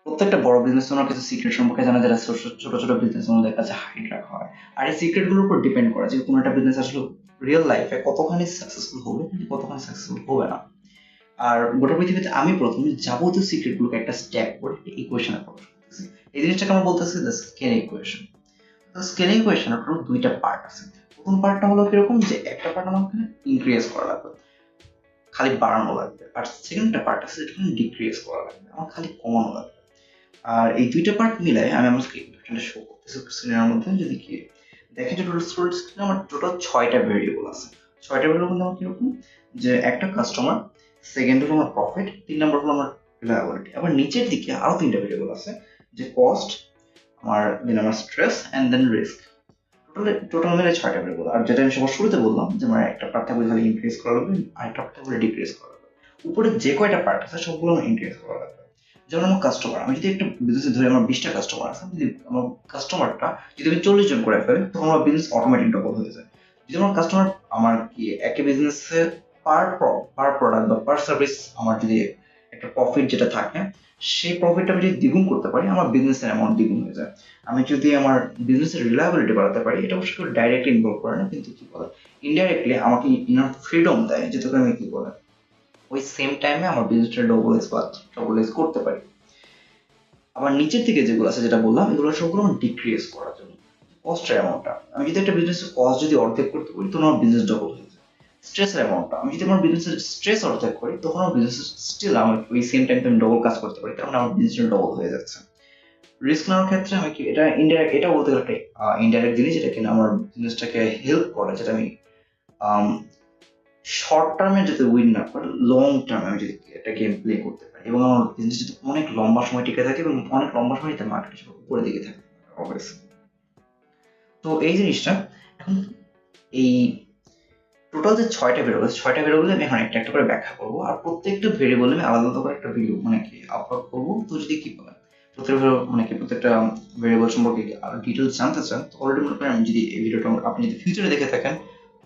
প্রত্যেকটা বড় business owner কিছু সিক্রেট সম্পর্কে জানা, যারা ছোট ছোট ছোট বিজনেস ওনাদের কাছে হাইড রাখা হয়। আর এই সিক্রেট গুলোর উপর ডিপেন্ড করে যে কোনো একটা বিজনেস আসলে রিয়েল লাইফে কতখানি সাকসেসফুল হবে, কতখানি সাকসেসফুল হবে না। আর গোটা পৃথিবীতে আমি প্রথমে যাবতীয় সিক্রেট গুলোকে একটা স্টেপ করে ইকুয়েশনে প্রকাশ করতেছি। এই জিনিসটাকে আমরা বলতেছি দ্য স্কেলিং ইকুয়েশন। তো স্কেলিং ইকুয়েশনের টোটাল দুইটা পার্ট আছে। প্রথম পার্টটা হলো কিরকম, যে একটা পার্ট আমাকে ইনক্রিজ করা লাগবে, খালি বাড়ানো লাগবে। আর সেকেন্ড পার্ট আছে যেটা ডিক্রিজ করা লাগবে, আমার খালি কমানো লাগবে। আর এই দুইটা পার্ট মিলাই আমি আমার স্ক্রিনটা শো করতেছি। স্ক্রিনের মধ্যে যদি কি দেখেন, যে টোটাল স্ক্রিনে আমার টোটাল 6টা ভেরিয়েবল আছে। 6টা ভেরিয়েবল মধ্যে আমার কিরকম, যে একটা কাস্টমার, সেকেন্ড হলো আমার প্রফিট, 3 নম্বর হলো আমার রিলায়েবিলিটি। আবার নিচের দিকে আরো 3টা ভেরিয়েবল আছে, যে কস্ট, দেন আমার stress and then risk. Total মিলে 6টা ভেরিয়েবল। আর যেটা আমি সবার শুরুতে বললাম যে আমার একটা পার্ট থাকবে খালি ইনক্রিজ করা লাগবে, আর একটা পার্ট থাকবে ডিক্রিজ করা লাগবে। উপরে যে কয়টা পার্ট আছে সবগুলো আমার ইনক্রিজ করা লাগবে। যেমন আমার কাস্টমার, আমি যদি একটা বিজনেসে ধরি আমার 20টা কাস্টমার আছে, যদি আমার কাস্টমারটা যদি আমি 40 জন করে ফেলি, তখন আমার বিজনেস অটোমেটিক ডবল হয়ে যায়। যদি আমার কাস্টমার, আমার কি একটা বিজনেসে পার পার প্রোডাক্ট বা পার সার্ভিস আমার যদি একটা প্রফিট যেটা থাকে, সেই প্রফিটটা আমি যদি দ্বিগুণ করতে পারি, আমার বিজনেসের অ্যামাউন্ট দ্বিগুণ হয়ে যায়। আমি যদি আমার বিজনেসের রিলায়েবিলিটি বাড়াতে পারি, এটা অবশ্যই কেউ ডাইরেক্টলি ইনভলভ করে না, কিন্তু কি বলে ইনডাইরেক্টলি আমাকে ইনার ফ্রিডম দেয়, যেটাকে আমি কি বলে ওই সেম টাইমে আমার বিজনেসটা ডবল এক্স করতে পারি। আবার নিচের দিকে যেগুলো আছে যেটা বললাম, এগুলো সবগুলো আমার ডিক্রিজ করার জন্য। কস্টের অ্যামাউন্টটা আমি যদি একটা বিজনেসের কস্ট যদি অর্ধেক করতে পারি, তখন আমার বিজনেস ডবল হয়ে যায়। স্ট্রেসের অ্যামাউন্টটা আমি যদি আমার বিজনেসের স্ট্রেস অর্ধেক করি, তখন আমার বিজনেস স্টিল আমার ওই সেম টাইম আমি ডবল কাজ করতে পারি, তার মানে আমার বিজনেসটা ডবল হয়ে যাচ্ছে। রিস্ক নেওয়ার ক্ষেত্রে আমি কি, এটা ইনডাইরেক্ট, এটা বলতে গেলে একটা ইনডাইরেক্ট জিনিস, যেটা কিনা আমার বিজনেসটাকে হেল্প করে, যেটা আমি শর্ট টার্মে যদি উইন না করে লং টার্মে আমি যদি একটা গেম প্লে করতে পারি, এবং আমার বিজনেস যদি অনেক লম্বা সময় টিকে থাকে এবং অনেক লম্বা সময় তার মার্কেট উপরের দিকে থাকে অবভিয়াসলি। তো এই জিনিসটা এখন, এই টোটাল যে 6টা ভেরিয়েবল, 6টা ভেরিয়েবল আমি এখন একটা একটা করে ব্যাখ্যা করবো। আর প্রত্যেকটা ভেরিয়েবল আমি আলাদা আলাদা করে একটা ভিডিও মানে কি আপলোড করবো। তো যদি কি বলেন প্রত্যেকটা মানে কি প্রত্যেকটা ভেরিয়েবল সম্পর্কে আরো ডিটেলস জানতে চান, তো অলরেডি মনে করেন আমি যদি এই ভিডিওটা আপনি যদি ফিউচারে দেখে থাকেন,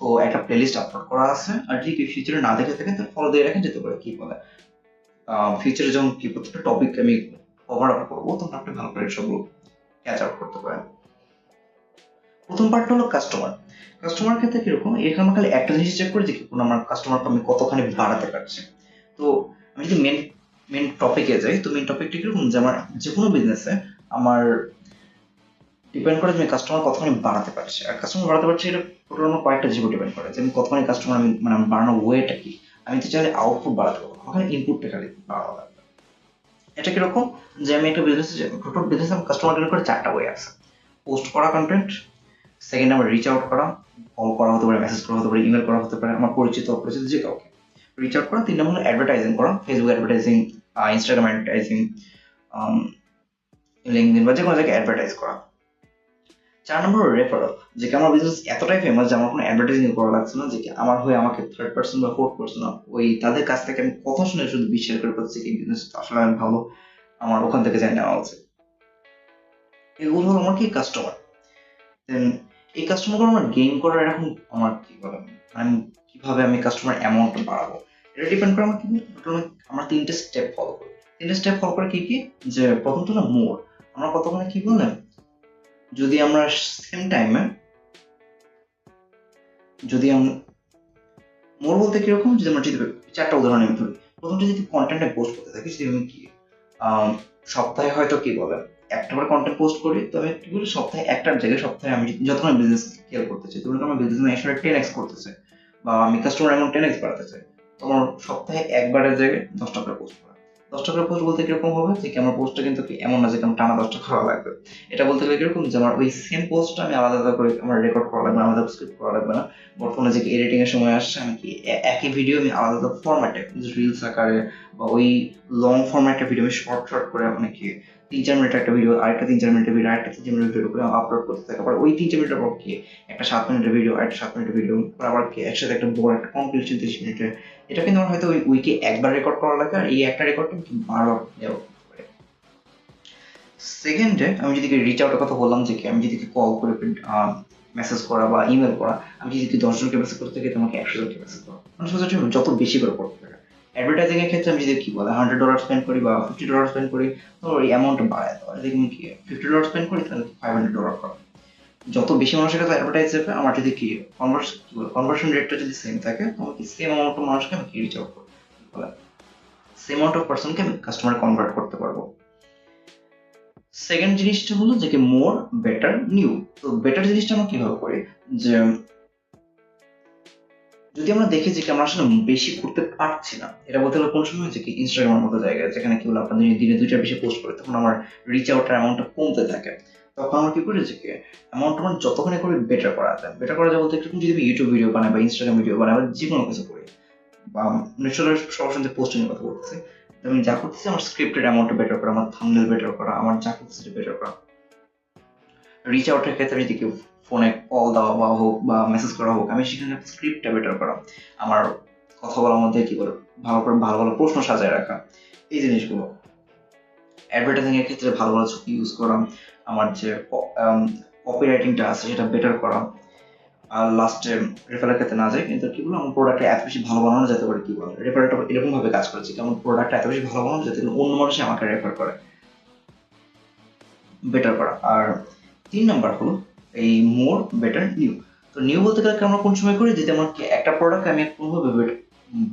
তো একটা প্লেলিস্ট আপলোড করা আছে। আর যদি কেউ ফিউচারে না দেখে থাকেন, তাহলে ফলো দিয়ে রাখেন, যেতে পারে কি বলে ফিউচারে যখন কি প্রত্যেকটা টপিক আমি কভার আপ করবো, তখন আপনি ভালো করে সবগুলো ক্যাচ আউট করতে পারেন। প্রথম পার্টটা হলো কাস্টমার। কাস্টমার ক্ষেত্রে কিরকম, এখানে আমরা খালি একটা জিনিস চেক করি যে কোন আমার কাস্টমারকে আমি কতখানি বাড়াতে পারছি। তো আমি যদি মেন টপিকে যাই, তো মেন টপিকটা কিরকম, যে আমার যে কোনো বিজনেসে আমার ডিপেন্ড করে যে আমি কাস্টমার কতখানি বাড়াতে পারছি। আর কাস্টমার বাড়াতে পারছি, এটা টোটাল আমার কয়েকটা জিনিস ডিপেন্ড করে, যে আমি কতখানি কাস্টমার আমি মানে আমার বাড়ানোর ওয়েটা কি। আমি তো চাইলে আউটপুট বাড়াতে পারবো, আমার ইনপুটটা খালি বাড়ানো লাগবে। এটা কিরকম, যে আমি একটা বিজনেস, টোটাল বিজনেস আমার কাস্টমার ডিপেন্ড করে 4টা ওয়ে আছে। পোস্ট করা কন্টেন্ট, সেকেন্ড আমার রিচ আউট করা, কল করা হতে পারে, মেসেজ করা হতে পারে, ইমেল করা হতে পারে, আমার পরিচিত অপরিচিত যে কাউকে রিচ আউট করা। 3 নম্বর হলো অ্যাডভার্টাইজিং করা, Facebook advertising, Instagram advertising, LinkedIn বা যে কোনো জায়গায় অ্যাডভার্টাইজ করা। 4 নম্বর রেফারেল, যে আমার বিজনেস এতটাই ফেমাস যে আমার কোনো অ্যাডভার্টাইজিং করা লাগছে না, যে আমার হয়ে আমাকে থার্ড পার্সন বা ফোর্থ পার্সন ওই তাদের কাছ থেকে আমি কথা শুনে শুধু বিশ্বাস করে পাচ্ছি কি বিজনেস আসলে আমি ভালো, আমার ওখান থেকে জানি নেওয়া উচিত। এগুলো হলো আমার কি কাস্টমার। দেন এই কাস্টমারগুলো আমার গেইন করার এখন আমার কি বলে, আমি কিভাবে আমি কাস্টমার অ্যামাউন্ট বাড়াবো, এটা ডিপেন্ড করে আমার কি আমরা 3টে স্টেপ ফলো করি। 3টে স্টেপ ফলো করে কি কি, যে প্রথমত না মোর, আমরা কতক্ষণে কি বললেন, যদি আমরা সেম টাইমে যদি মোর বলতে কিরকম, যদি আমরা যদি 4টা উদাহরণ আমি ধরি। প্রথমটা যদি কন্টেন্টে পোস্ট করতে থাকি, যদি আমি কি সপ্তাহে হয়তো কি বলে একটা করে কন্টেন্ট পোস্ট করি, তবে কি বলি সপ্তাহে একটার জায়গায় সপ্তাহে আমি যতক্ষণ বিজনেস স্কেল করতে চাই, তখন আমার বিজনেস আমি একসাথে 10x করতে চাই, বা আমি কাস্টমার অ্যামাউন্ট 10x বাড়াতে চাই, তোমার সপ্তাহে একবারের জায়গায় 10টা করে পোস্ট করা। 10টা করে পোস্ট বলতে কিরকম হবে, যে কি আমার পোস্টটা কিন্তু কি এমন না যে আমার টানা 10টা করা লাগবে। এটা বলতে গেলে কিরকম, যে আমার ওই সেম পোস্টটা আমি আলাদা আলাদা করে আমার রেকর্ড করা লাগবে না, আলাদা স্ক্রিপ্ট করা লাগবে না। বর্তমানে যে এডিটিং এর সময় আসছে, আমি কি একই ভিডিও আমি আলাদা আলাদা ফরম্যাটে, রিলস আকারে বা ওই লং ফরম্যাটের ভিডিও আমি শর্ট শর্ট করে মানে কি 3-4 মিনিটের একটা ভিডিও, আরেকটা 3-4 মিনিটের ভিডিও, আরেকটা 3-4 মিনিটের ভিডিও করে আপলোড করতে থাকে। আবার ওই 3-4 মিনিটের পর কি একটা 7 মিনিটের ভিডিও, একটা 7 মিনিটের ভিডিও, আবার কি একসাথে একটা বড় একটা কমপ্লিশন 30 মিনিটের। এটা কিন্তু আমার হয়তো ওই উইকে একবার রেকর্ড করা লাগে, আর এই একটা রেকর্ড কিন্তু বারবার নেওয়া। সেকেন্ডে আমি যদি রিচ আউটের কথা বললাম, যে কি আমি যদি কল করে মেসেজ করা বা ইমেল করা, আমি যদি 10 জনকে মেসেজ করতে থাকি, তোমাকে 100 জনকে মেসেজ করা, মানে সোজা যত বেশি করে করতে থাকে। অ্যাডভার্টাইজিং এর ক্ষেত্রে আমি যদি কি বলে $100 স্পেন্ড করি বা $50 স্পেন্ড করি, তো এই অ্যামাউন্টটা বাড়ায় দেওয়া, দেখুন কি $50 স্পেন্ড করি তাহলে $500 করা। যত বেশি মানুষের কাছে অ্যাডভার্টাইজ যাবে, আমার যদি কি কনভার্সন রেটটা যদি সেম থাকে, আমাকে সেম অ্যামাউন্ট অফ মানুষকে আমি রিচ আউট করতে বলে সেম অ্যামাউন্ট অফ পার্সনকে আমি কাস্টমার কনভার্ট করতে পারবো। সেকেন্ড জিনিসটা হলো যে কি মোর বেটার নিউ। তো বেটার জিনিসটা আমরা কিভাবে করি, যে যদি আমরা দেখি যে কি আমরা আসলে বেশি করতে পারছি না, এটা বলতে হলে কোন সময় যে কি ইনস্টাগ্রামের মতো জায়গায় যেখানে কি হলো আপনাদের দিনে 2টা বেশি পোস্ট করে, তখন আমার রিচ আউটের অ্যামাউন্টটা কমতে থাকে। তখন আমরা কি করি যে কি অ্যামাউন্ট আমার যতখানি করে বেটার করা যায়, বেটার করা যায় বলতে একটু যদি আমি ইউটিউব ভিডিও বানাই বা ইনস্টাগ্রাম ভিডিও বানাই বা যে কোনো কিছু করি, বা ন্যাচারাল সবার পোস্টিং এর কথা বলতেছি, আমি যা করতেছি আমার স্ক্রিপ্টেড অ্যামাউন্টটা বেটার করা, আমার থাম্বনেল বেটার করা, আমার যা করতেছি বেটার করা। রিচ আউটের ক্ষেত্রে যদি কেউ ফোনে কল দেওয়া বা হোক বা মেসেজ করা হোক, আমি সেখানে স্ক্রিপ্টটা বেটার করা, আমার কথা বলার মধ্যে কি করে ভালো করে ভালো ভালো প্রশ্ন সাজায় রাখা, এই জিনিসগুলো। অ্যাডভার্টাইজিং এর ক্ষেত্রে ভালো ভালো ছবি ইউজ করা, আমার যে কপি রাইটিংটা আছে সেটা বেটার করা। আর লাস্টে রেফারের ক্ষেত্রে না যায়, কিন্তু কি বলবো আমার প্রোডাক্টটা এত বেশি ভালো বানানো যেতে পারে, কি বলে রেফারটা এরকম ভাবে কাজ করেছে যেমন প্রোডাক্টটা এত বেশি ভালো বানানো যাতে অন্য মানুষ আমাকে রেফার করে, বেটার করা। আর 3 নাম্বার হলো এই মোর বেটার নিউ। তো নিউ বলতে গেলে আমরা কোন সময় করি, যদি আমার একটা প্রোডাক্ট আমি কোনোভাবে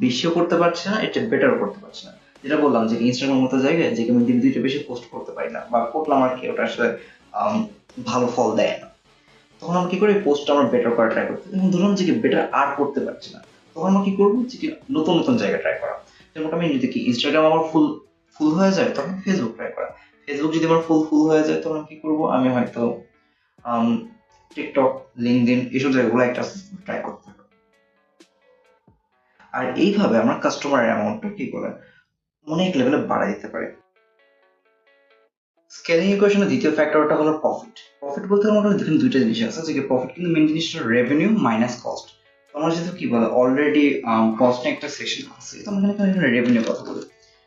বেশিও করতে পারছি না, এটা বেটারও করতে পারছি না, যেটা বললাম যে ইনস্টাগ্রাম মতো জায়গায় যে আমি দিন 2টা বেশি পোস্ট করতে পারি না, বা করলাম আর কি ওটা আসলে ভালো ফল দেয় না, তখন আমরা কি করি পোস্টটা আমরা বেটার করা ট্রাই করতে। এবং ধরুন যে কি বেটার আর করতে পারছি না, তখন আমরা কি করবো যে কি নতুন নতুন জায়গায় ট্রাই করা। যেমন আমি যদি কি ইনস্টাগ্রাম আমার ফুল ফুল হয়ে যায়, তখন ফেসবুক ট্রাই করা। ফেসবুক যদি আমার ফুল হয়ে যায়, তখন কি করবো আমি হয়তো টিকটক, লিঙ্কডইন এইসব জায়গাগুলো একটা ট্রাই করতে হবে। আর এইভাবে আমরা কাস্টমারের অ্যামাউন্টটা কি করে অনেক লেভেলে বাড়াই দিতে পারি। স্কেলিং ইকুয়েশনের দ্বিতীয় ফ্যাক্টরটা হলো প্রফিট। প্রফিট বলতে আমরা দেখুন 2টা জিনিস আছে, যে প্রফিট কিন্তু মেইন জিনিসটা রেভিনিউ মাইনাস কস্ট। আমরা যেহেতু কি বলে অলরেডি কস্টে একটা সেকশন আছে, তো আমরা এখানে রেভিনিউ কথা বলি।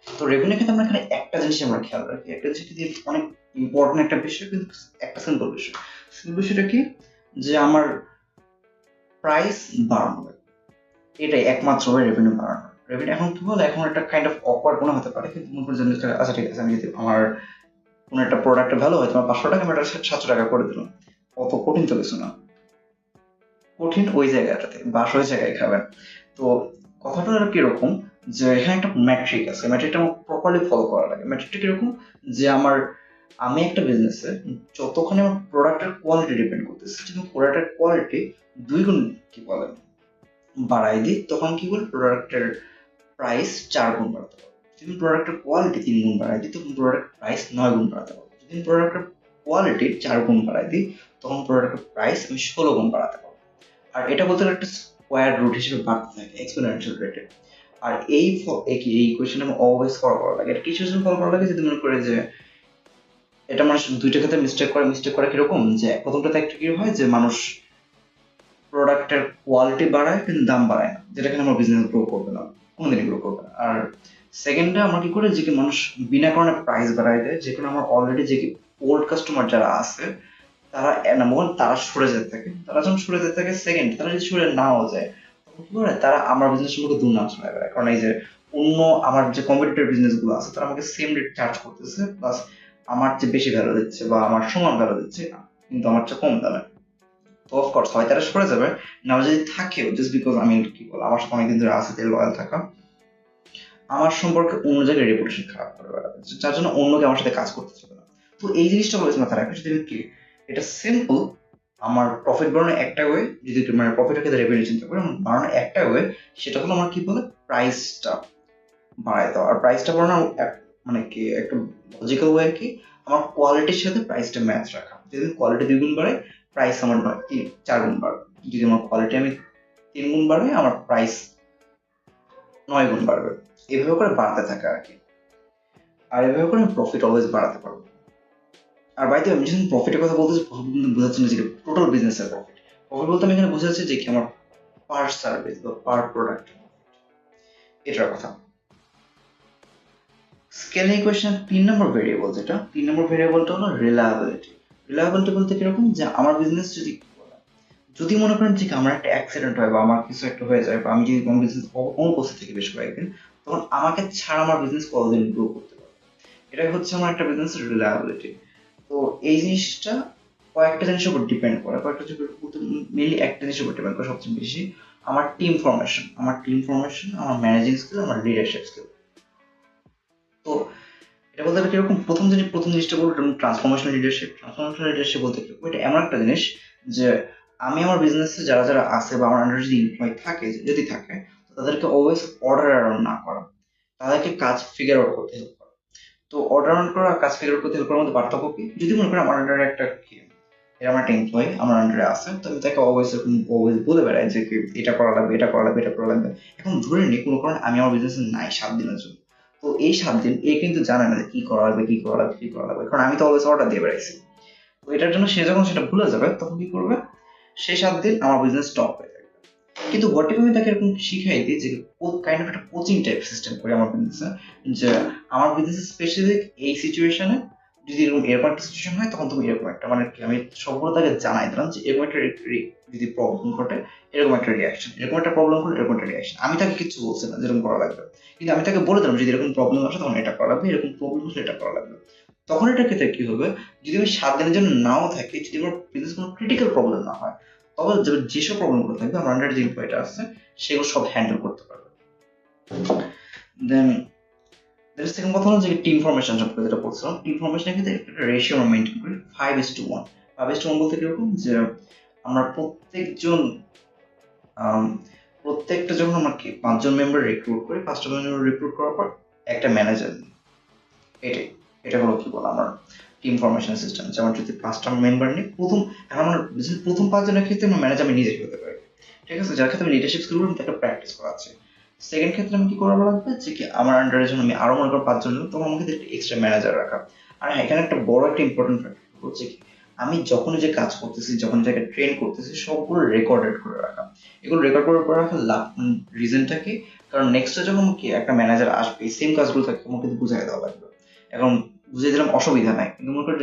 তো রেভিনিউ ক্ষেত্রে আমরা এখানে একটা জিনিস আমরা খেয়াল রাখি, একটা জিনিস কিন্তু অনেক ইম্পর্টেন্ট একটা বিষয়, কিন্তু একটা সিম্পল বিষয়। সিম্পল বিষয়টা কি, যে আমার প্রাইস বাড়ানো, এটাই একমাত্র রেভিনিউ বাড়ানো। রেভিনিউ এখন কি বলে, এখন একটা কাইন্ড অফ অকওয়ার্ড মনে হতে পারে, কিন্তু মনে করি আচ্ছা ঠিক আছে, আমি যদি আমার কোনো একটা প্রোডাক্টের ভ্যালু হয় তোমার $500, আমি এটা $700 করে দিলাম, অত কঠিন তো কিছু না। কঠিন ওই জায়গাটাতে, বাস ওই জায়গায় খাবেন। তো কথাটা কিরকম, যে এখানে একটা ম্যাট্রিক আছে, ম্যাট্রিকটা আমার প্রপারলি ফলো করা লাগে। ম্যাট্রিকটা কিরকম, যে আমি একটা বিজনেসে যতক্ষণ আমার প্রোডাক্টের কোয়ালিটি ডিপেন্ড করতেছে, যদি প্রোডাক্টের কোয়ালিটি 2 গুণ কি বলে বাড়াই দিই, তখন কি বলে প্রোডাক্টের প্রাইস 4 গুণ বাড়াতে পারবো। যদি প্রোডাক্টের কোয়ালিটি 3 গুণ বাড়াই দিই, তখন প্রোডাক্টের প্রাইস 9 গুণ বাড়াতে পারবো। যদি প্রোডাক্টের কোয়ালিটি 4 গুণ বাড়াই দিই, তখন প্রোডাক্টের প্রাইস আমি 16 গুণ বাড়াতে পারবো। আর এটা বলতে গেলে একটা স্কোয়ার রুট হিসেবে বাড়তে থাকে এক্সপোনেনশিয়াল রেটে। আর এই ইকুয়েশন আমি অলওয়েজ ফলো করা লাগে। এটা কিছু ফলো করা লাগে যদি মনে করে যে এটা মানুষ 2টা ক্ষেত্রে মিস্টেক করে কিরকম, যে প্রথমটাতে একটা কি হয় যে মানুষ প্রোডাক্টের কোয়ালিটি বাড়ায় কিন্তু দাম বাড়ায় না, যেটা কিনা আমার বিজনেস গ্রো করবে না, কোনোদিনই গ্রো করবে না। আর সেকেন্ডে আমরা কি করে, যে কি মানুষ বিনা কারণে প্রাইস বাড়ায় দেয়, যেখানে আমার অলরেডি যে কি ওল্ড কাস্টমার যারা আছে তারা নাম্বার তারা সরে যেতে থাকে, তারা যখন সরে যেতে থাকে, সেকেন্ড তারা যদি সরে নাও যায়, তখন কি করে তারা আমার বিজনেস সম্পর্কে দুর্নাম শোনায় বেড়ায়। কারণ এই যে অন্য আমার যে কম্পিটিটর বিজনেস গুলো আছে তারা আমাকে সেম রেট চার্জ করতেছে, প্লাস আমার যে বেশি ভ্যালু দিচ্ছে বা আমার সমান ভ্যালু দিচ্ছে, কিন্তু আমার চেয়ে কম দামে। তো অফকোর্স হয় তারা সরে যাবে, না যদি থাকেও জাস্ট বিকজ আমি কি বল আমার সাথে অনেকদিন ধরে আছে লয়াল থাকা, আমার সম্পর্কে অন্য জায়গায় রেপুটেশন খারাপ করে বেড়াবে, যার জন্য অন্যকে আমার সাথে কাজ করতে চাবে না। তো এই জিনিসটা বলেছে মাথায় রাখবে, যদি কি এটা সিম্পল, আমার প্রফিট বাড়ানোর একটা ওয়ে, যদি মানে প্রফিটের ক্ষেত্রে রেভিনিউ চিন্তা করি, আমার বাড়ানোর একটা ওয়ে, সেটা হলো আমার কি বলে প্রাইসটা বাড়ায় দেওয়া। আর প্রাইসটা বাড়ানোর মানে কি একটা লজিক্যাল ওয়ে কি, আমার কোয়ালিটির সাথে প্রাইসটা ম্যাচ রাখা। যদি কোয়ালিটি 2 গুণ বাড়ে, প্রাইস আমার 4 গুণ বাড়বে। যদি আমার কোয়ালিটি আমি 3 গুণ বাড়াই, আমার প্রাইস 9 গুণ বাড়বে। এভাবে করে বাড়তে থাকে আর কি। আর এভাবে করে আমি প্রফিট অলওয়েজ বাড়াতে পারবো। আর বাইতে আমি যখন প্রফিটের কথা বলতেছি, প্রফিট কিন্তু বোঝাচ্ছি না যে টোটাল বিজনেসের প্রফিট। প্রফিট বলতে আমি এখানে বোঝাচ্ছি যে কি আমার পার সার্ভিস বা পার প্রোডাক্ট, এটার কথা। স্কেলিং ইকুয়েশন 3 নম্বর ভেরিয়েবল, যেটা 3 নম্বর ভেরিয়েবলটা হলো রিলায়েবিলিটি। রিলায়েবিলিটি বলতে কিরকম, যে আমার বিজনেস যদি মনে করেন যে আমার একটা অ্যাক্সিডেন্ট হয় বা আমার কিছু একটা হয়ে যায়, বা আমি যদি কোনো বিজনেস অনুপস্থিত থাকি বেশ কয়েকদিন, তখন আমাকে ছাড়া আমার বিজনেস কতদিন গ্রো করতে পারবে। এটাই হচ্ছে আমার একটা বিজনেসের রিলায়েবিলিটি। তো এই জিনিসটা কয়েকটা জিনিসের উপর ডিপেন্ড করে, মেনলি একটা জিনিসের উপর ডিপেন্ড করে সবচেয়ে বেশি, আমার টিম ফরমেশন, আমার ম্যানেজিং স্কিল, আমার লিডারশিপ স্কিল। তো এটা বলতে গেলে কিরকম, প্রথম জিনিসটা বলবো ট্রান্সফরমেশনাল লিডারশিপ বলতে কিরকম, এটা এমন একটা জিনিস যে আমি আমার বিজনেসে যারা যারা আছে বা আমার আন্ডারে যদি এমপ্লয় থাকে, যদি থাকে, তো তাদেরকে অলওয়েজ অর্ডার অ্যারাউন্ড না করা, তাদেরকে কাজ ফিগার আউট করতে হেল্প করা। তো অর্ডার অন করা আর কাজ ফিগার আউট করতে হেল্প করার মধ্যে পার্থক্য কি? যদি মনে করেন আমার আন্ডারে একটা আমার একটা এমপ্লয় আমার আন্ডারে আছে, তো আমি তাকে অলওয়েজ বলে বেড়াই যে কি এটা করা লাগবে, এটা করা লাগবে, এটা করা লাগবে। এখন ধরে নিই কোনো কারণে আমি আমার বিজনেসে নাই 7 দিনের জন্য, তো এই 7 দিন এ কিন্তু জানে না যে কি করা লাগবে, কি করা লাগবে, কি করা লাগবে, কারণ আমি তো অলওয়েজ অর্ডার দিয়ে বেড়াইছি। তো এটার জন্য সে যখন সেটা ভুলে যাবে, তখন কি করবে, সেই 7 দিন আমার বিজনেস স্টপ হয়ে যাবে। কিন্তু হোয়াট ইফ আমি তাকে এরকম শিখাই দিই যে কাইন্ড অফ একটা কোচিং টাইপ সিস্টেম করি আমার বিজনেসে, যে আমার বিজনেসে স্পেসিফিক এই সিচুয়েশনে যদি এরকম একটা সিচুয়েশন হয়, তখন তুমি এরকম একটা, মানে কি, আমি সবগুলো তাকে জানাই দিলাম যে এরকম একটা যদি প্রবলেম ঘটে, এরকম একটা রিয়াকশন, এরকম একটা প্রবলেম ঘটে, এরকম একটা রিয়াকশন। আমি তাকে কিছু বলছি না যেরকম করা লাগবে, কিন্তু আমি তাকে বলে দিলাম যদি এরকম প্রবলেম আসে তখন এটা করা লাগবে, এরকম প্রবলেম আসলে এটা করা লাগবে। তখন এটা ক্ষেত্রে কি হবে, যদি আমি 7 দিনের জন্য নাও থাকি, যদি আমার বিজনেস কোনো ক্রিটিক্যাল প্রবলেম না হয়, তবে যেসব প্রবলেমগুলো থাকবে আমার আন্ডারে যে এমপ্লয়টা আছে সেগুলো সব হ্যান্ডেল করতে পারবে। দেন সেকেন্ড কথা হলো যে টিম ফরমেশন সম্পর্কে যেটা বলছিলাম, টিম ফরমেশনের ক্ষেত্রে একটা রেশিও আমরা মেনটেন করি 5:1। 5:1 বলতে কিরকম, যে আমরা প্রত্যেকটা যখন আমরা 5জন মেম্বার রিক্রুট করি, 5টা মেম্বার রিক্রুট করার পর একটা ম্যানেজার, এটাই এটা হলো কি বলে আমার টিম ফরমেশন সিস্টেম। যেমন যদি 5টা মেম্বার নিই, আমার প্রথম 5জনের ক্ষেত্রে আমার ম্যানেজার আমি নিজে হতে পারি, ঠিক আছে, যার ক্ষেত্রে আমি লিডারশিপ স্কিল আমি তাকে প্র্যাকটিস করাচ্ছি। সেকেন্ড ক্ষেত্রে আমি কি করা লাগবে, যে কি আমার আন্ডারে যখন আমি আরো মনে করি 5জন লোক, তখন আমাকে একটা এক্সট্রা ম্যানেজার রাখা। আর হ্যাঁ, এখানে একটা বড় একটা ইম্পর্টেন্ট ফ্যাক্টর হচ্ছে কি, আমি যখন যে কাজ করতেছি, যখন যাকে ট্রেন করতেছি, সবগুলো রেকর্ডেড করে রাখা। এগুলো রেকর্ড করে রাখার লাভ রিজনটা কি, কারণ নেক্সটে যখন কি একটা ম্যানেজার আসবে, সেম কাজগুলো তাকে আমাকে বুঝাই দেওয়া লাগবে। এখন বুঝিয়ে দিলাম অসুবিধা নাই, কিন্তু মনে করি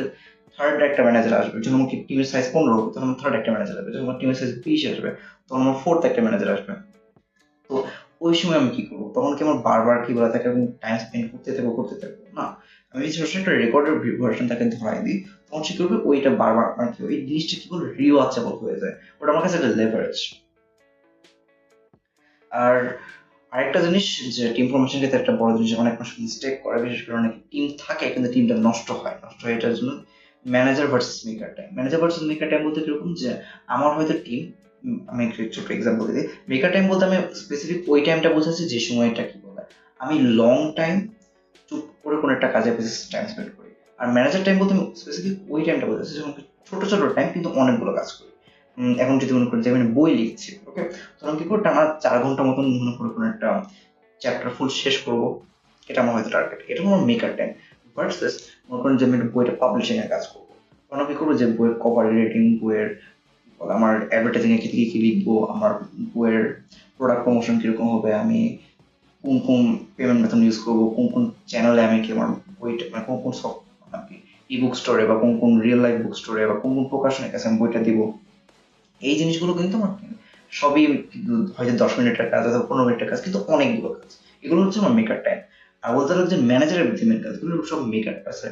থার্ড একটা ম্যানেজার আসবে, যখন আমার টিমের সাইজ 15 হবে, তখন আমার থার্ড একটা ম্যানেজার আসবে, যখন আমার টিমের সাইজ 20 আসবে, তখন আমার ফোর্থ একটা ম্যানেজার আসবে। তো ওই সময় আমি কি করবো, তখন কি আমার বারবার কি বলে তাকে টাইম স্পেন্ড করতে থাকবো না। আমি যদি ছোট একটা রেকর্ডের ভার্সন তাকে ধরাই দিই, তখন সে করবে ওইটা বারবার, মানে কি ওই জিনিসটা কি বলে রিওয়াচেবল হয়ে যায়, ওটা আমার কাছে একটা লেভারেজ। আর আরেকটা জিনিস, যে টিম ফরমেশন ক্ষেত্রে একটা বড় জিনিস অনেক মানুষ মিস্টেক করে, বিশেষ করে অনেক টিম থাকে কিন্তু টিমটা নষ্ট হয় এটার জন্য ম্যানেজার ভার্সেস মেকার টাইম বলতে কিরকম, যে আমার হয়তো টিম, আমি একটা ছোট এক্সাম্পল দিই। মেকার টাইম বলতে আমি স্পেসিফিক ওই টাইমটা বোঝাচ্ছি যে সময়টা কি বলে আমি লং টাইম চুপ করে কোনো একটা কাজে টাইম স্পেন্ড করি। আর ম্যানেজার টাইম বলতে আমি স্পেসিফিক ওই টাইমটা বোঝাচ্ছি যখন ছোট ছোট টাইম কিন্তু অনেকগুলো কাজ করি। এখন যদি মনে করি যে আমি বই লিখছি, ওকে, তখন কি করে টানা 4 ঘন্টা মতন মনে করে কোনো একটা চ্যাপ্টার ফুল শেষ করবো, এটা আমার হয়তো টার্গেট, এটা আমার মেকার টাইম। ভার্সেস মনে করেন যে আমি একটা বইটা পাবলিশিং এর কাজ করবো, তখন আমি কি করবো, যে বইয়ের কভার রেটিং, বইয়ের আমার অ্যাডভার্টাইজিং এর ক্ষেত্রে কি কি লিখবো, আমার বইয়ের প্রোডাক্ট প্রমোশন কিরকম হবে, আমি কোন কোন পেমেন্ট মেথড ইউজ করবো, কোন কোন চ্যানেলে আমি কি আমার বইটা, মানে কোন কোন সব ই বুক স্টোরে বা কোন কোন রিয়েল লাইফ বুক স্টোরে বা কোন কোন প্রকাশনের কাছে আমি বইটা দিব, এই জিনিসগুলো কিন্তু আমার সবই কিন্তু হয়তো 10 মিনিটের কাজ অথবা 15 মিনিটের কাজ, কিন্তু অনেকগুলো কাজ। এগুলো হচ্ছে আমার মেকার টাইম। আর বলতে গেলে যে ম্যানেজারের বুদ্ধিমান কাজগুলো সব মেকার আছে,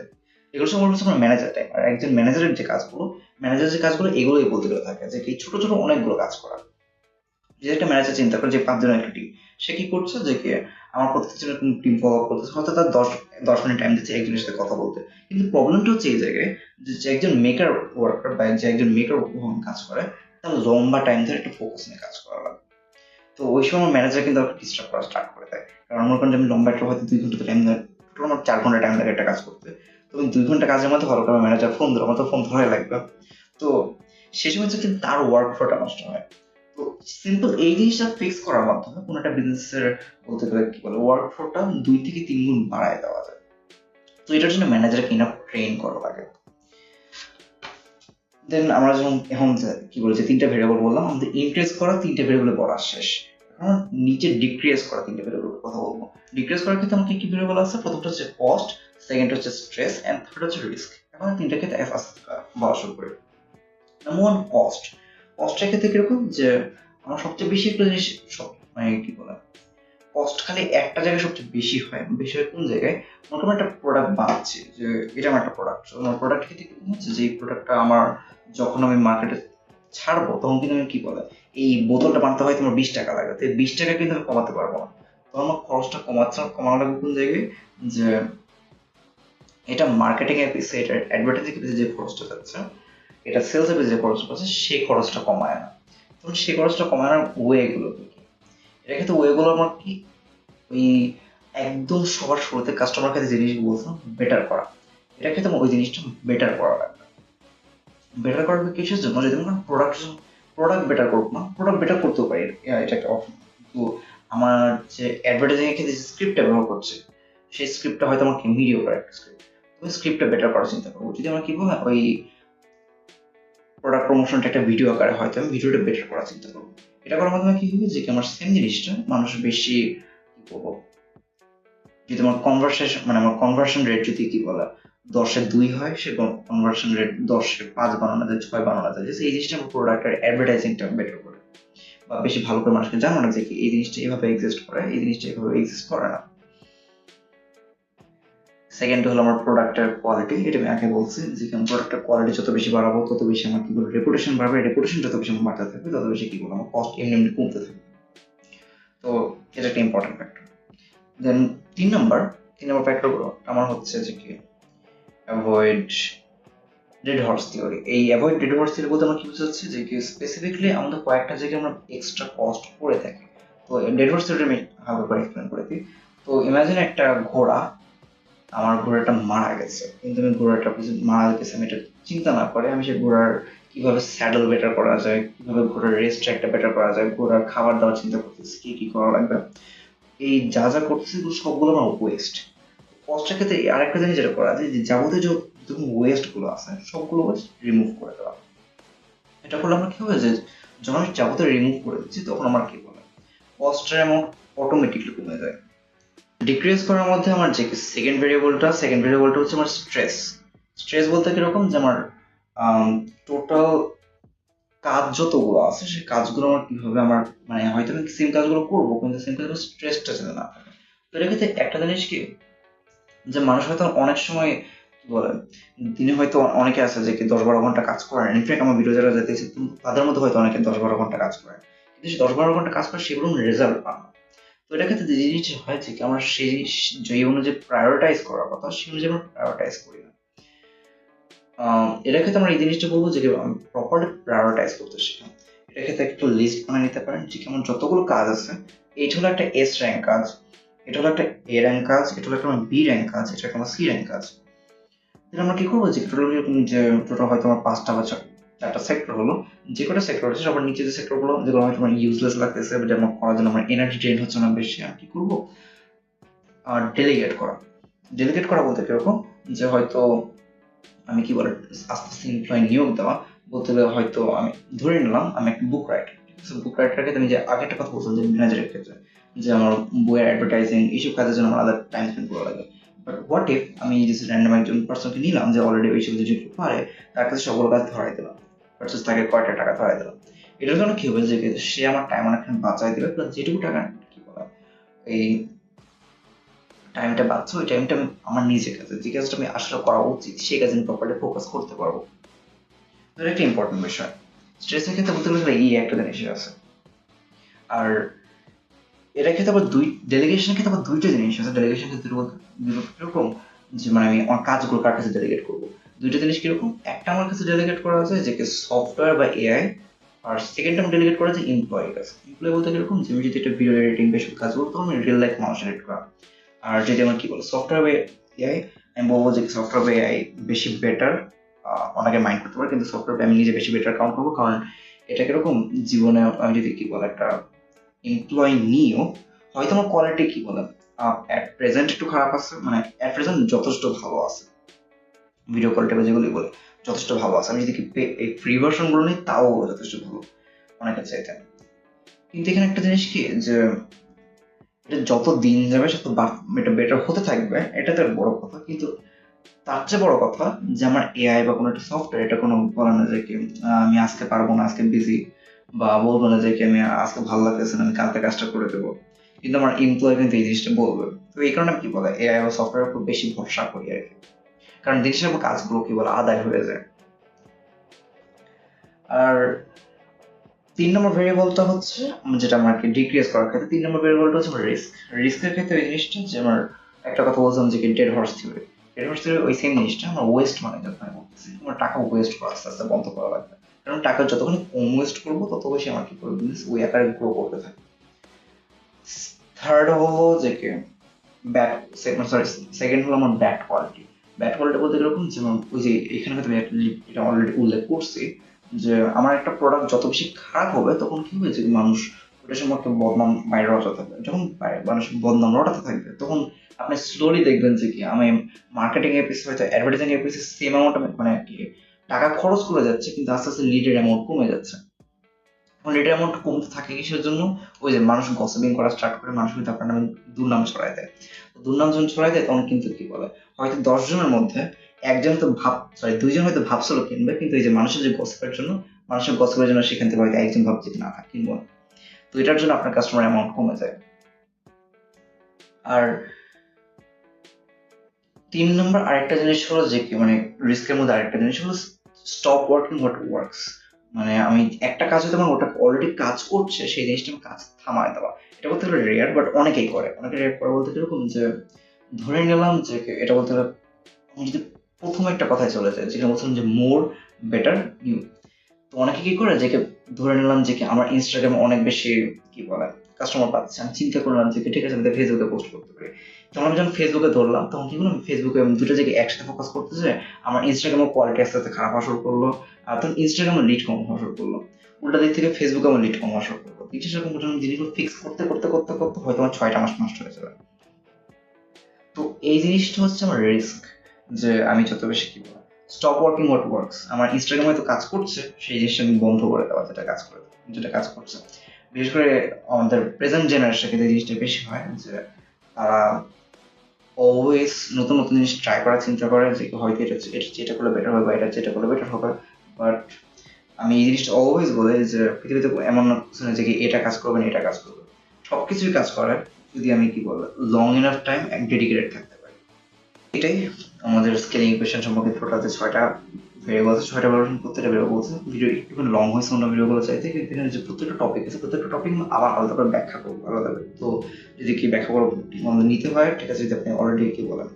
এগুলো সব হচ্ছে আমার ম্যানেজার টাইম। আর একজন ম্যানেজারের যে কাজগুলো এগুলোই বলতে গেলে থাকে, যে কি ছোট ছোট অনেকগুলো কাজ করা। যে একটা ম্যানেজার চিন্তা করে যে 5 জনের একটা টিম, সে কি করছে, যে কি আমার প্রত্যেকজনের টিম ফলো আপ করতেছে, হয়তো তার 10 মিনিট টাইম দিচ্ছে একজনের সাথে কথা বলতে। কিন্তু প্রবলেমটা হচ্ছে এই জায়গায়, যে একজন মেকার ওয়ার্কার বা যে একজন মেকার কাজ করে, তার লম্বা টাইম ধরে একটা ফোকাস নিয়ে কাজ করা লাগে। তো ওই সময় আমার ম্যানেজার কিন্তু আমাকে ডিস্টার্ব করা স্টার্ট করে দেয়, কারণ মনে করেন যে আমি লম্বা একটা হয়তো 2 ঘন্টা টাইম দেয়, টোটাল আমার 4 ঘন্টা টাইম লাগে একটা কাজ করতে। তো আমি 2 ঘন্টা কাজের মধ্যে ভালো করে ম্যানেজার ফোন ধরো, আমার তো ফোন ধরাই লাগবে। তো সেই সময় হচ্ছে কিন্তু তার ওয়ার্ক ফ্লোটা নষ্ট হয়। তো সিম্পল এই জিনিসটা ফিক্স করার মাধ্যমে কোনো একটা বিজনেসের বলতে গেলে কি বলে ওয়ার্ক ফ্লোটা 2 থেকে 3 গুণ বাড়ায় দেওয়া যায়। তো এটার জন্য ম্যানেজারকে ইনাফ ট্রেন করা লাগে। দেন আমরা যখন এখন কি বলছি 3টা ভেরিয়েবল বললাম, আমাদের ইনক্রিজ করা 3টে ভেরিয়েবল পড়া শেষ। এখন নিচে ডিক্রিজ করা 3টে ভেরিয়েবল কথা বলবো। ডিক্রিজ করার ক্ষেত্রে আমাকে কি ভেরিয়েবল আছে, প্রথমটা হচ্ছে কস্ট, সেকেন্ড হচ্ছে স্ট্রেস, এন্ড থার্ড হচ্ছে রিস্ক। এখন 3টা ক্ষেত্রে বলা শুরু করি। নাম্বার 1, কস্টের ক্ষেত্রে কিরকম, যে আমার সবচেয়ে বেশি একটা জিনিস মানে কি বলে কস্ট খালি একটা জায়গায় সবচেয়ে বেশি হয় কোন জায়গায়? মনে করো একটা প্রোডাক্ট বানাচ্ছি, যে এটা আমার একটা প্রোডাক্ট, আমার প্রোডাক্ট ক্ষেত্রে কি হচ্ছে যে এই প্রোডাক্টটা আমার যখন আমি মার্কেটে ছাড়বো তখন কিন্তু আমি কি বলে এই বোতলটা বানাতে হয় তোমার 20 টাকা লাগে, তো 20 টাকা কিন্তু আমি কমাতে পারবো না। তো আমার খরচটা কমানো লাগবে কোন জায়গায়? যে এটা মার্কেটিং এর পিছে, এটা অ্যাডভার্টাইজিং এর পিছে যে খরচটা যাচ্ছে, এটা সেলস এর পিছে যে খরচটা পাচ্ছে সেই খরচটা কমায় না। তখন সেই খরচটা কমানোর ওয়ে গুলো কি? এটা কিন্তু ওয়ে গুলো আমার কি ওই একদম সবার শুরুতে কাস্টমার কাছে যে জিনিসগুলো বলছিলাম বেটার করা, এটা কিন্তু আমার ওই জিনিসটা বেটার করা লাগবে। বেটার করার কিসের জন্য? যদি আমরা প্রোডাক্ট বেটার করবো না, প্রোডাক্ট বেটার করতেও পারি, এটা একটা অপশন। তো আমার যে অ্যাডভার্টাইজিং এর ক্ষেত্রে যে স্ক্রিপ্টটা ব্যবহার করছে সেই স্ক্রিপ্টটা হয়তো আমাকে মিডিওকার একটা স্ক্রিপ্ট, তুমি স্ক্রিপ্টটা বেটার করার চিন্তা করবো। যদি আমার কি বলে ওই প্রোডাক্ট প্রমোশনটা একটা ভিডিও আকারে, হয়তো আমি ভিডিওটা বেটার করার চিন্তা করবো। এটা করার মাধ্যমে কি হবে যে আমার সেম জিনিসটা মানুষ বেশি কি করবো, যদি আমার কনভার্সেশন মানে আমার কনভার্সন রেট যদি কি বলা 10-2 হয়, সে কনভার্সন রেট 10-5 বানানো যায়, 6 বানানো যায়, এই জিনিসটা আমার প্রোডাক্টের অ্যাডভার্টাইজিংটা বেটার করে বা বেশি ভালো করে মানুষকে জানানো যে কি এই জিনিসটা এভাবে এক্সিস্ট করে, এই জিনিসটা এভাবে এক্সিস্ট করে না। সেকেন্ড হলো আমার প্রোডাক্টের কোয়ালিটি। এটা আমি আগে বলছি যে আমি প্রোডাক্টের কোয়ালিটি যত বেশি বাড়াবো তত বেশি আমার কি বলবো রেপুটেশন বাড়বে, রেপুটেশন যত বেশি আমার বাড়তে থাকবে তত বেশি কি বলবো আমার কস্ট এমনি এমনি কমতে থাকবে। তো এটা একটা ইম্পর্টেন্ট ফ্যাক্টর। দেন 3 নম্বর ফ্যাক্টর আমার হচ্ছে যে কি অ্যাভয়েড ডেড হর্স থিওরি। এই অ্যাভয়েড ডেড হর্স থিওরি বলতে আমরা কি বুঝাচ্ছি যে কি স্পেসিফিকলি আমাদের কয়েকটা জায়গায় আমরা এক্সট্রা কস্ট করে থাকি। তো ডেড হর্স থিওরি আমি হালকা করে এক্সপ্লেন করে দিই। তো ইমাজিন একটা ঘোড়া, আমার ঘোড়াটা মারা গেছে, কিন্তু আমি ঘোড়াটা মারা গেছে আমি এটা চিন্তা না করে আমি সেই ঘোড়ার কিভাবে স্যাডেল বেটার করা যায়, কিভাবে ঘোড়ার রেস ট্র্যাকটা বেটার করা যায়, ঘোড়ার খাবার দাবার চিন্তা করতেছি কি কি করা লাগবে, এই যা যা করতেছি সবগুলো আমার ওয়েস্ট। কস্টের ক্ষেত্রে আরেকটা জিনিস যেটা করা যায় যে যাবতীয় যত ওয়েস্ট গুলো আছে সবগুলো ওয়েস্ট রিমুভ করে দেওয়া। এটা করলে আমার কি হবে যে যখন আমি যাবতীয় রিমুভ করে দিচ্ছি তখন আমার কি বলে কস্টের অ্যামাউন্ট অটোমেটিকলি কমে যায়। ডিক্রিজ করার মধ্যে আমার যে সেকেন্ড ভেরিয়েবলটা হচ্ছে আমার স্ট্রেস। স্ট্রেস বলতে কিরকম যে আমার টোটাল কাজ যতগুলো আছে সেই কাজগুলো আমার কিভাবে আমার মানে হয়তো আমি সেম কাজগুলো করবো কিন্তু সেম কাজগুলো স্ট্রেসটা যাতে না থাকে। তো এটা ক্ষেত্রে একটা জিনিস কি যে মানুষ হয়তো অনেক সময় কি বলে দিনে হয়তো অনেকে আছে যে কি 10-12 ঘন্টা কাজ করেন, ইনফ্যাক্ট আমার ভিডিও যারা যেতেছে তাদের মধ্যে হয়তো অনেকে 10-12 ঘন্টা কাজ করেন, কিন্তু সে 10-12 ঘন্টা কাজ করে সেগুলো রেজাল্ট পান না। তো এটা ক্ষেত্রে যে জিনিসটা হয় যে কি আমরা সেই যে অনুযায়ী প্রায়োরিটাইজ করার কথা সেই অনুযায়ী আমরা প্রায়োরিটাইজ করি না। এটার ক্ষেত্রে আমরা এই জিনিসটা বলবো যে আমি প্রপারলি প্রায়োরিটাইজ করতে শিখাম। এটার ক্ষেত্রে একটু লিস্ট বানিয়ে নিতে পারেন যে আমার যতগুলো কাজ আছে এইটা হলো একটা এস র্যাঙ্ক কাজ, এটা হলো একটা এ র্যাঙ্ক কাজ, এটা হলো একটা বি র্যাঙ্ক কাজ, এটা একটা সি র্যাঙ্ক কাজ। তাহলে আমরা কি করবো যে টোটাল যে টোটাল হয়তো আমার 5টা বা 4টা সেক্টর হলো, যে কটা সেক্টর হচ্ছে সবার নিচে যে সেক্টর গুলো যেগুলো হয়তো আমার ইউজলেস লাগতেছে যেমন করার জন্য আমার এনার্জি ড্রেন হচ্ছে না বেশি, আমি কি করবো ডেলিগেট করা বলতে কিরকম যে হয়তো আমি কি বলে আস্তে আস্তে এমপ্লয় নিয়োগ দেওয়া বলতে গেলে হয়তো আমি ধরে নিলাম আমি একটা বুক রাইটার, বুক রাইটারের ক্ষেত্রে আমি যে আগে একটা কথা বলছিলাম যে ম্যানেজারের ক্ষেত্রে যে আমার বইয়ের অ্যাডভার্টাইজিং এইসব কাজের জন্য আমার আলাদা টাইম স্পেন্ড করা লাগে। বাট হোয়াট ইফ আমি যে র্যান্ডম একজন পার্সনকে নিলাম যে অলরেডি ওই সব যেগুলো পারে তার কাছে সবগুলো কাজ ধরাই দিলাম ভার্সেস তাকে কয়টা টাকা ধরাই দিলাম। এটার জন্য কি হবে যে সে আমার টাইম অনেকখানি বাঁচাই দিবে, প্লাস যেটুকু টাকা কি বলা এই টাইমটা বাঁচছে ওই টাইমটা আমি আমার নিজের কাছে যে কাজটা আমি আসলে করা উচিত সেই কাজে আমি প্রপারলি ফোকাস করতে পারবো। এটা একটা ইম্পর্টেন্ট বিষয়। স্ট্রেসের ক্ষেত্রে বলতে গেলে এই একটা জিনিস আছে। আর এটা ক্ষেত্রে আবার ডেলিগেশনের ক্ষেত্রে আবার দুইটা জিনিস আছে। ডেলিগেশন ক্ষেত্রে কিরকম যে মানে আমি আমার কাজগুলো কার কাছে ডেলিগেট করবো, দুইটা জিনিস কিরকম, একটা আমার কাছে ডেলিগেট করা আছে যে সফটওয়্যার বা এআই, আর সেকেন্ড টাইম ডেলিগেট করা আছে এমপ্লয়ির কাছে। এমপ্লয়ি বলতে কিরকম যে আমি যদি একটা ভিডিও এডিটিং বেসব কাজ করবো আমি রিয়েল লাইফ মানুষ এডিট করা। আর যদি আমার কি বলে সফটওয়্যার বা এআই, আমি বলবো যে সফটওয়্যার বা এআই বেশি বেটার, অনেকে মাইন্ড করতে পারে কিন্তু সফটওয়্যার আমি নিজে বেশি বেটার কাউন্ট করবো। কারণ এটা কিরকম জীবনে আমি যদি কি বলে একটা এমপ্লয়ি নিয়েও হয়তো আমার কোয়ালিটি কি বলে অ্যাট প্রেজেন্ট একটু খারাপ আছে, মানে অ্যাট প্রেজেন্ট যথেষ্ট ভালো আছে, ভিডিও কোয়ালিটি বা যেগুলি বলে যথেষ্ট ভালো আছে। আমি যদি এই ফ্রি ভার্সন গুলো নিই তাও যথেষ্ট ভালো অনেকের চাইতে। কিন্তু এখানে একটা জিনিস কি যে এটা যত দিন যাবে তত এটা বেটার হতে থাকবে, এটা তো বড় কথা। কিন্তু তার চেয়ে বড় কথা যে আমার এআই বা কোনো একটা সফটওয়্যার এটা কোনো বলে না যে কি আমি আজকে পারবো না, আজকে বিজি, বা বলবো না যে কি আমি আজকে ভালো লাগতেছে না আমি কালকে কাজটা করে দেবো। কিন্তু আমার এমপ্লয় কিন্তু এই জিনিসটা বলবে। তো এই কারণে আমি কি বলে এআই বা সফটওয়্যারের উপর বেশি ভরসা করি আর কি, কারণ জিনিসের উপর কাজগুলো কি বলে আদায় হয়ে যায়। আর 3 নম্বর ভেরিয়েবলটা হচ্ছে যেটা আমাকে ডিক্রিজ করার ক্ষেত্রে 3 নম্বর ভেরিয়েবলটা হচ্ছে আমার রিস্ক। রিস্কের ক্ষেত্রে ওই জিনিসটা যে আমার একটা কথা বলছিলাম যে dead horse theory, dead horse theory ওই সেম জিনিসটা আমার ওয়েস্ট মানে যখন করতেছি আমার টাকা ওয়েস্ট করা আস্তে আস্তে বন্ধ করা লাগবে, কারণ টাকা যতক্ষণ কম ওয়েস্ট করবো তত বেশি আমার কি করবো বিজনেস ওই আকারে গ্রো করতে থাকে। থার্ড হলো যে কি ব্যাড, সরি সেকেন্ড হলো আমার ব্যাড কোয়ালিটি। ব্যাড কোয়ালিটি বলতে এরকম যেমন ওই যে এখানে হয়তো এটা অলরেডি উল্লেখ করছি যে আমার একটা প্রোডাক্ট যত বেশি খারাপ হবে তখন কি হবে যে মানুষ ওটা সম্পর্কে বদনাম বাইরে রটাতে থাকবে, যখন মানুষ বদনাম রটাতে থাকবে তখন আপনি স্লোলি দেখবেন যে কি আমি মার্কেটিং এর পিছনে হয়তো অ্যাডভার্টাইজিং এর পিছনে সেম অ্যামাউন্ট মানে কি টাকা খরচ করে যাচ্ছে কিন্তু আস্তে আস্তে লিডের অ্যামাউন্ট কমে যাচ্ছে। এখন লিডের অ্যামাউন্ট কমতে থাকে কিসের জন্য? ওই যে মানুষ গসিপিং করা স্টার্ট করে, মানুষ কিন্তু আপনার নামে দুর্নাম ছড়ায় দেয়। দুর্নাম যখন ছড়ায় দেয় তখন কিন্তু কি বলে হয়তো 10 জনের মধ্যে একজন তো দুইজন হয়তো ভাবছিল কিনবে, কিন্তু এই যে মানুষের যে গসিপের জন্য, মানুষের গসিপের জন্য সেখান থেকে হয়তো একজন ভাবছে না থাক কিনবো না। তো এটার জন্য আপনার কাস্টমার অ্যামাউন্ট কমে যায়। আর 3 নম্বর আরেকটা জিনিস হলো যে কি মানে রিস্কের মধ্যে আরেকটা জিনিস হলো স্টপ ওয়ার্কিং হোয়াট ওয়ার্কস। মানে আমি একটা কাজ হয়তো আমার ওটা অলরেডি কাজ করছে সেই জিনিসটা আমি কাজ থামায় দেওয়া। এটা বলতে গেলে রেয়ার, বাট অনেকেই করে। অনেকে রেয়ার করে বলতে এরকম যে ধরে নিলাম যে এটা বলতে গেলে আমি যদি প্রথম একটা কথায় চলে যায় যেখানে বলছিলাম যে মোর বেটার নিউ। তো অনেকে কি করে যে ধরে নিলাম যে কি আমার ইনস্টাগ্রামে অনেক বেশি কি বলে কাস্টমার পাচ্ছে, আমি চিন্তা করলাম যে ঠিক আছে আমি ফেসবুকে পোস্ট করতে পারি। তখন আমি যখন ফেসবুকে ধরলাম তখন কি করলাম ফেসবুকে আমি দুটো জায়গায় একসাথে ফোকাস করতে যাই, আমার ইনস্টাগ্রামের কোয়ালিটি আস্তে আস্তে খারাপ হওয়া শুরু করলো। আর তখন ইনস্টাগ্রামে লিড কম হওয়া শুরু করলো, উল্টা দিক থেকে ফেসবুকে আমার লিড কম হওয়া শুরু করলো। বিশেষ রকম জিনিসগুলো ফিক্স করতে করতে করতে করতে হয়তো আমার 6টা মাস নষ্ট হয়ে যাবে। তো এই জিনিসটা হচ্ছে আমার রিস্ক, যে আমি যত বেশি কি বলে স্টপ ওয়ার্কিং হোয়াট ওয়ার্কস। আমার ইনস্টাগ্রামে হয়তো কাজ করছে সেই জিনিসটা আমি বন্ধ করে দেওয়া যেটা কাজ করছে। বিশেষ করে আমাদের প্রেজেন্ট জেনারেশনের ক্ষেত্রে জিনিসটা বেশি হয় যে তারা অলওয়েজ নতুন নতুন জিনিস ট্রাই করার চিন্তা করে যে হয়তো এটা যেটা করলে বেটার হবে বা এটা যেটা করলে বেটার হবে। বাট আমি এই জিনিসটা অলওয়েজ বলে যে পৃথিবীতে এমন কিছু না যে এটা কাজ করবে না এটা কাজ করবে, সবকিছুই কাজ করে যদি আমি কি বলবো লং ইনাফ টাইম ডেডিকেটেড থাকতে পারি। এটাই আমাদের স্কেলিং ইকুয়েশন সম্পর্কে টোটাল যে 6টা ভেরিয়েবল আছে, 6টা ভেরিয়েবল প্রত্যেকটা ভেরিয়েবল বলছে। ভিডিও একটুখানি লং হয়েছে অন্য ভিডিওগুলো চাইতে, কিন্তু এখানে যে প্রত্যেকটা টপিক আছে প্রত্যেকটা টপিক আবার আলাদা করে ব্যাখ্যা করবো আলাদা করে। তো যদি কি ব্যাখ্যা করে আমাদের নিতে হয় ঠিক আছে, যদি আপনি অলরেডি কি বলেন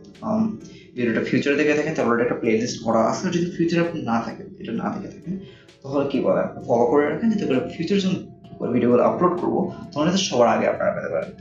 ভিডিওটা ফিউচারে দেখে থাকেন তাহলে অলরেডি একটা প্লে লিস্ট করা আছে। যদি ফিউচারে আপনি না থাকেন এটা না দেখে থাকেন তাহলে কি বলেন ফলো করে রাখেন, যাতে করে ফিউচার যখন ভিডিওগুলো আপলোড করবো তখন সবার আগে আপনারা পেতে পারেন।